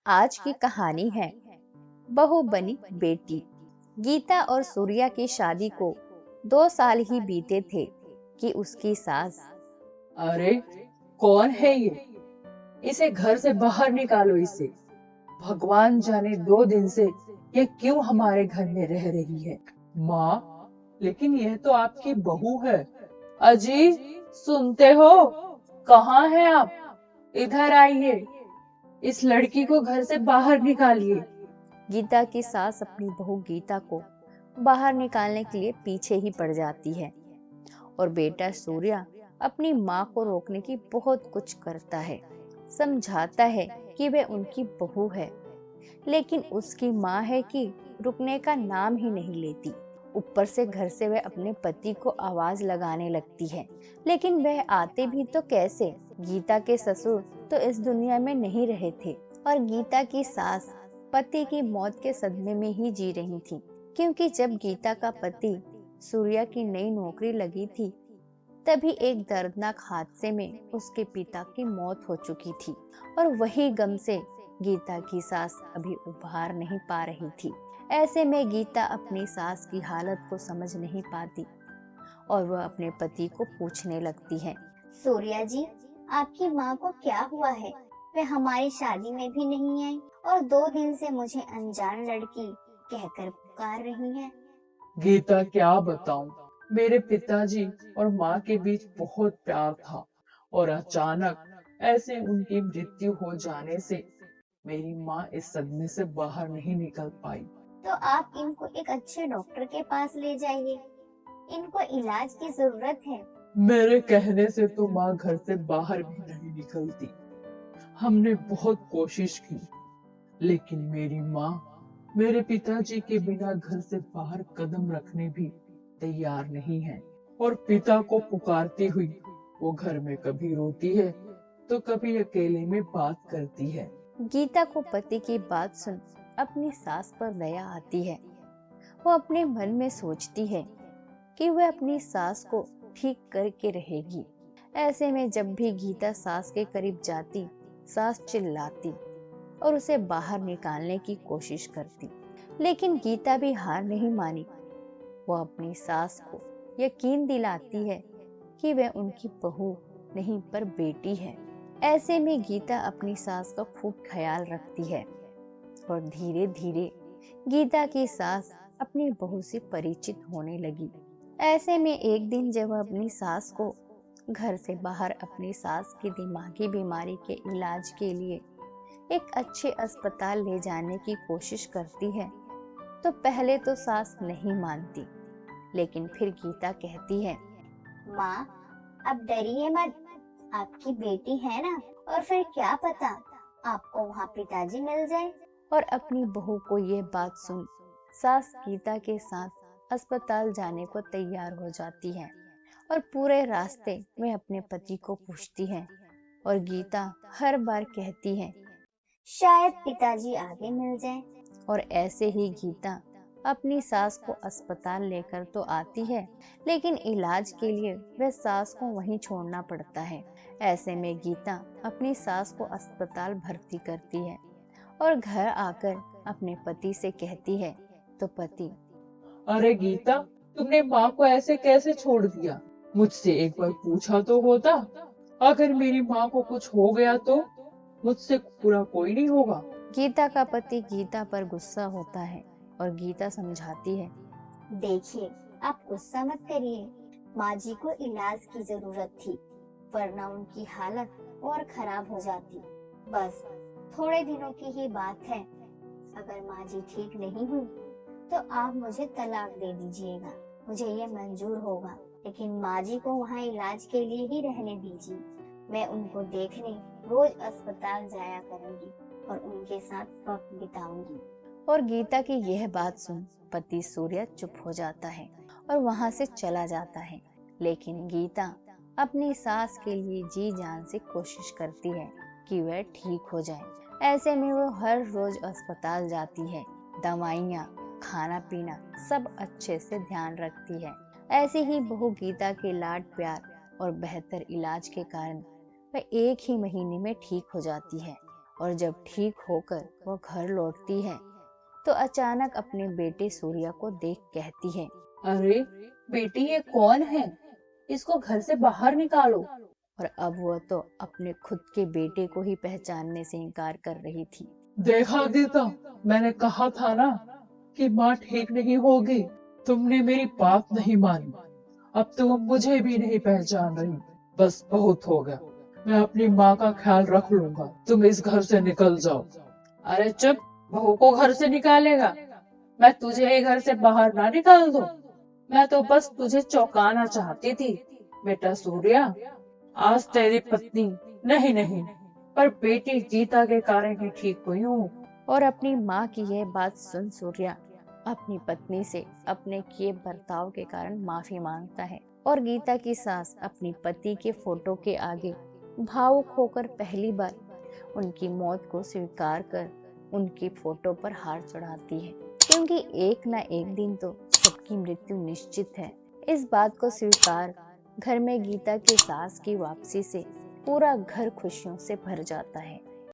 आज की कहानी है बहू बनी बेटी। गीता और सूर्या की शादी को 2 साल ही बीते थे कि उसकी सास अरे कौन है ये? इसे घर से बाहर निकालो इसे। भगवान जाने 2 दिन से ये क्यों हमारे घर में रह रही है। माँ, लेकिन यह तो आपकी बहू है। अजी, सुनते हो? कहाँ हैं आप? इधर आइए। इस लड़की को घर से बाहर निकालिए। गीता की सास अपनी बहू गीता को बाहर निकालने के लिए पीछे ही पड़ जाती है और बेटा सूर्या अपनी माँ को रोकने की बहुत कुछ करता है। समझाता है कि वह उनकी बहू है, लेकिन उसकी माँ है कि रुकने का नाम ही नहीं लेती। ऊपर से घर से वह अपने पति को आवाज लगाने लगती है, लेकिन वह आते भी तो कैसे। गीता के ससुर तो इस दुनिया में नहीं रहे थे और गीता की सास पति की मौत के सदमे में ही जी रही थी, क्योंकि जब गीता का पति सूर्या की नई नौकरी लगी थी तभी एक दर्दनाक हादसे में उसके पिता की मौत हो चुकी थी और वही गम से गीता की सास अभी उभार नहीं पा रही थी। ऐसे में गीता अपनी सास की हालत को समझ नहीं पाती और वह अपने पति को पूछने लगती है। सूर्या जी, आपकी माँ को क्या हुआ है? वे हमारी शादी में भी नहीं आई और 2 दिन से मुझे अनजान लड़की कहकर पुकार रही है। गीता, क्या बताऊं, मेरे पिताजी और माँ के बीच बहुत प्यार था और अचानक ऐसे उनकी मृत्यु हो जाने से मेरी माँ इस सदमे से बाहर नहीं निकल पाई। तो आप इनको एक अच्छे डॉक्टर के पास ले जाइए, इनको इलाज की जरूरत है। मेरे कहने से तो माँ घर से बाहर भी नहीं निकलती। हमने बहुत कोशिश की, लेकिन मेरी माँ मेरे पिताजी के बिना घर से बाहर कदम रखने भी तैयार नहीं है और पिता को पुकारती हुई वो घर में कभी रोती है तो कभी अकेले में बात करती है। गीता को पति की बात सुन अपनी सास पर दया आती है। वो अपने मन में सोचती है कि वह अपनी सास को ठीक करके रहेगी। ऐसे में जब भी गीता सास के करीब जाती, सास चिल्लाती और उसे बाहर निकालने की कोशिश करती, लेकिन गीता भी हार नहीं मानी। वो अपनी सास को यकीन दिलाती है कि वह उनकी बहू नहीं पर बेटी है। ऐसे में गीता अपनी सास का खूब ख्याल रखती है और धीरे धीरे गीता की सास अपनी बहू से परिचित होने लगी। ऐसे में एक दिन जब वह अपनी सास को घर से बाहर अपनी सास की दिमागी बीमारी के इलाज के लिए एक अच्छे अस्पताल ले जाने की कोशिश करती है तो पहले तो सास नहीं मानती, लेकिन फिर गीता कहती है, माँ, अब डरिए मत, आपकी बेटी है ना, और फिर क्या पता आपको वहाँ पिताजी मिल जाए। और अपनी बहू को ये बात सुन सास गीता के साथ अस्पताल जाने को तैयार हो जाती है और पूरे रास्ते में अपने पति को पूछती है और गीता हर बार कहती है, शायद पिताजी आगे मिल जाए। और ऐसे ही गीता अपनी सास को अस्पताल लेकर तो आती है, लेकिन इलाज के लिए वह सास को वहीं छोड़ना पड़ता है। ऐसे में गीता अपनी सास को अस्पताल भर्ती करती है और घर आकर अपने पति से कहती है तो पति, अरे गीता, तुमने माँ को ऐसे कैसे छोड़ दिया? मुझसे एक बार पूछा तो होता। अगर मेरी माँ को कुछ हो गया तो मुझसे पूरा कोई नहीं होगा। गीता का पति गीता पर गुस्सा होता है और गीता समझाती है, देखिए, आप गुस्सा मत करिए, माँ जी को इलाज की जरूरत थी, वरना उनकी हालत और खराब हो जाती। बस थोड़े दिनों की ही बात है। अगर माँ जी ठीक नहीं हुई तो आप मुझे तलाक दे दीजिएगा, मुझे ये मंजूर होगा, लेकिन माँ जी को वहाँ इलाज के लिए ही रहने दीजिए। मैं उनको देखने रोज अस्पताल जाया करूंगी और उनके साथ वक्त बिताऊंगी। और गीता की यह बात सुन पति सूर्य चुप हो जाता है और वहां से चला जाता है, लेकिन गीता अपनी सास के लिए जी जान से कोशिश करती है कि वह ठीक हो जाए। ऐसे में वो हर रोज अस्पताल जाती है, दवाइयाँ, खाना पीना सब अच्छे से ध्यान रखती है। ऐसे ही बहू गीता के लाड प्यार और बेहतर इलाज के कारण वह 1 ही महीने में ठीक हो जाती है और जब ठीक होकर वो घर लौटती है तो अचानक अपने बेटे सूर्या को देख कहती है, अरे बेटी, ये कौन है? इसको घर से बाहर निकालो। और अब वह तो अपने खुद के बेटे को ही पहचानने से इनकार कर रही थी। देखा गीता, मैंने कहा था ना कि माँ ठीक नहीं होगी। तुमने मेरी बात नहीं मानी। अब तुम मुझे भी नहीं पहचान रही। बस बहुत हो गया। मैं अपनी माँ का ख्याल रख लूंगा। तुम इस घर से निकल जाओ। अरे चुप, बहू को घर से निकालेगा? मैं तुझे ये घर से बाहर ना निकाल दूं। मैं तो बस तुझे चौंकाना चाहती थी। बेटा सूर्या, आज तेरी पत्नी नहीं नहीं पर बेटी गीता के कारण ही ठीक हुई हूँ। और अपनी माँ की यह बात सुन सूर्या अपनी पत्नी से अपने किए बर्ताव के कारण माफी मांगता है और गीता की सास अपनी पति के फोटो के आगे भावुक होकर पहली बार उनकी मौत को स्वीकार कर उनकी फोटो पर हार चढ़ाती है, क्योंकि एक न एक दिन तो सबकी मृत्यु निश्चित है। इस बात को स्वीकार घर में गीता की सास की वापसी से पूरा घर खुशियों से भर जाता है।